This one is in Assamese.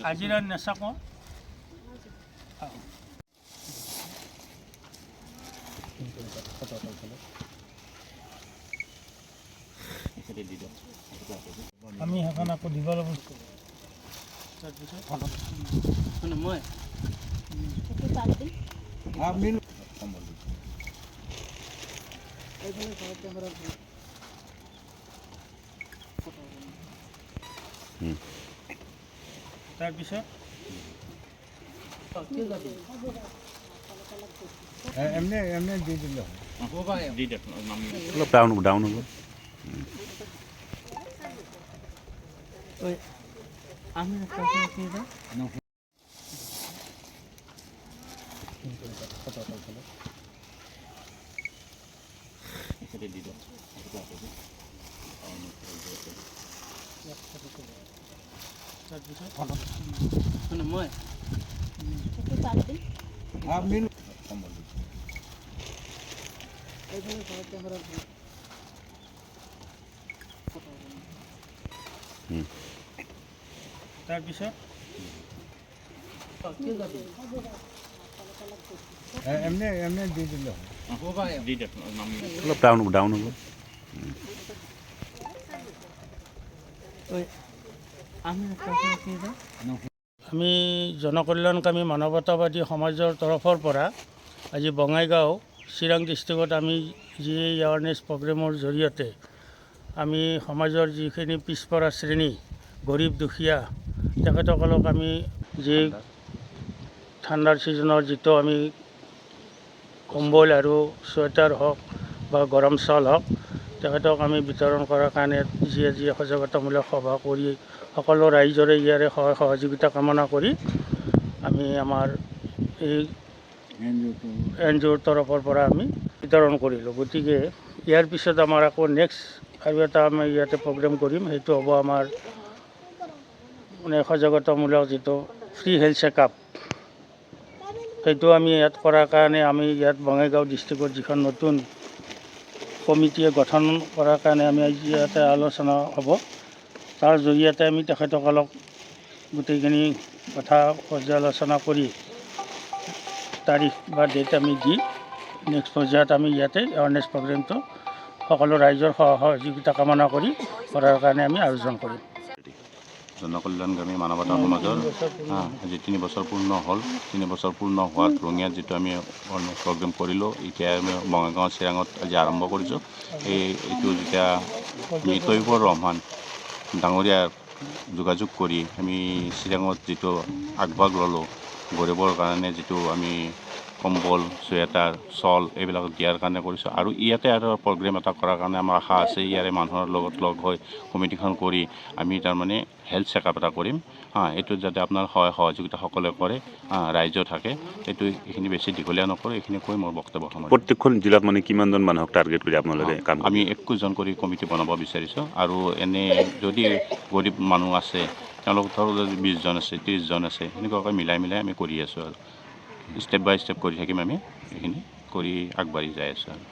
হাজিৰা নাচাকো আমি সেইখন আকৌ দিব লাগিব মই তাৰপিছত এমনি দি দিলে অলপ ডাউন হ'ব আমি মই তাৰপিছত এমনি দি দিলে অলপ ডাউন হ'ব আমি জনকল্যাণকামী মানৱতাবাদী সমাজৰ তৰফৰ পৰা আজি বঙাইগাঁও চিৰাং ডিষ্ট্ৰিক্টত আমি যি এৱাৰনেছ প্ৰগ্ৰেমৰ জৰিয়তে আমি সমাজৰ যিখিনি পিছপৰা শ্ৰেণী গৰীব দুখীয়া তেখেতসকলক আমি যি ঠাণ্ডাৰ ছিজনৰ যিটো আমি কম্বল আৰু চুৱেটাৰ হওক বা গৰম চাউল হওক তেখেতক আমি বিতৰণ কৰাৰ কাৰণে যি সজাগতামূলক সভা কৰি সকলো ৰাইজৰে ইয়াৰে সহায় সহযোগিতা কামনা কৰি আমি আমাৰ এই NGOৰ তৰফৰ পৰা আমি বিতৰণ কৰিলোঁ। গতিকে ইয়াৰ পিছত আমাৰ আকৌ নেক্সট আৰু এটা আমি ইয়াতে প্ৰগ্ৰেম কৰিম, সেইটো হ'ব আমাৰ মানে সজাগতামূলক যিটো ফ্ৰী হেল্থ চেকআপ, সেইটো আমি ইয়াত কৰাৰ কাৰণে আমি ইয়াত বঙাইগাঁও ডিষ্ট্ৰিক্টত যিখন নতুন কমিটিয়ে গঠন কৰাৰ কাৰণে আমি ইয়াতে আলোচনা হ'ব। তাৰ জৰিয়তে আমি তেখেতসকলক গোটেইখিনি কথা পৰ্যালোচনা কৰি তাৰিখ বা ডেট আমি দি নেক্সট পৰ্যায়ত আমি ইয়াতে এৱাৰনেছ প্ৰগ্ৰেমটো সকলো ৰাইজৰ সহযোগিতা কামনা কৰি কৰাৰ কাৰণে আমি আয়োজন কৰিম। জনকল্যাণকামী মানৱতা সমাজৰ আজি 3 বছৰ পূৰ্ণ হ'ল। 3 বছৰ পূৰ্ণ হোৱাত ৰঙিয়াত যিটো আমি প্ৰগ্ৰেম কৰিলোঁ, এতিয়া আমি বঙাইগাঁও চিৰাঙত আজি আৰম্ভ কৰিছোঁ। এইটো যেতিয়া আমি তৈয়বুৰ ৰহমান ডাঙৰীয়া যোগাযোগ কৰি আমি চিৰাঙত যিটো আগভাগ ল'লোঁ, গৰীবৰ কাৰণে যিটো আমি কম্বল চুৱেটাৰ চল এইবিলাক দিয়াৰ কাৰণে কৰিছোঁ। আৰু ইয়াতে আৰু প্ৰগ্ৰেম এটা কৰাৰ কাৰণে আমাৰ আশা আছে, ইয়াৰে মানুহৰ লগত লগ হৈ কমিটিখন কৰি আমি তাৰমানে হেল্থ চেকআপ এটা কৰিম। এইটোত যাতে আপোনাৰ সহায় সহযোগিতা সকলোৱে কৰে, ৰাইজও থাকে, এইখিনি বেছি দীঘলীয়া নকৰোঁ, এইখিনি কৈ মোৰ বক্তব্য সমাপ্ত। প্ৰত্যেকখন জিলাত মানে কিমানজন মানুহক টাৰ্গেট কৰি আপোনালোকে কাম আমি 21জন কৰি কমিটি বনাব বিচাৰিছোঁ। আৰু এনে যদি গৰীব মানুহ আছে তেওঁলোকৰ ধৰক যদি 20জন আছে 30জন আছে সেনেকুৱাকৈ মিলাই আমি কৰি আছোঁ আৰু ষ্টেপ বাই ষ্টেপ কৰি থাকিম, আমি এইখিনি কৰি আগবাঢ়ি যাই আছোঁ আৰু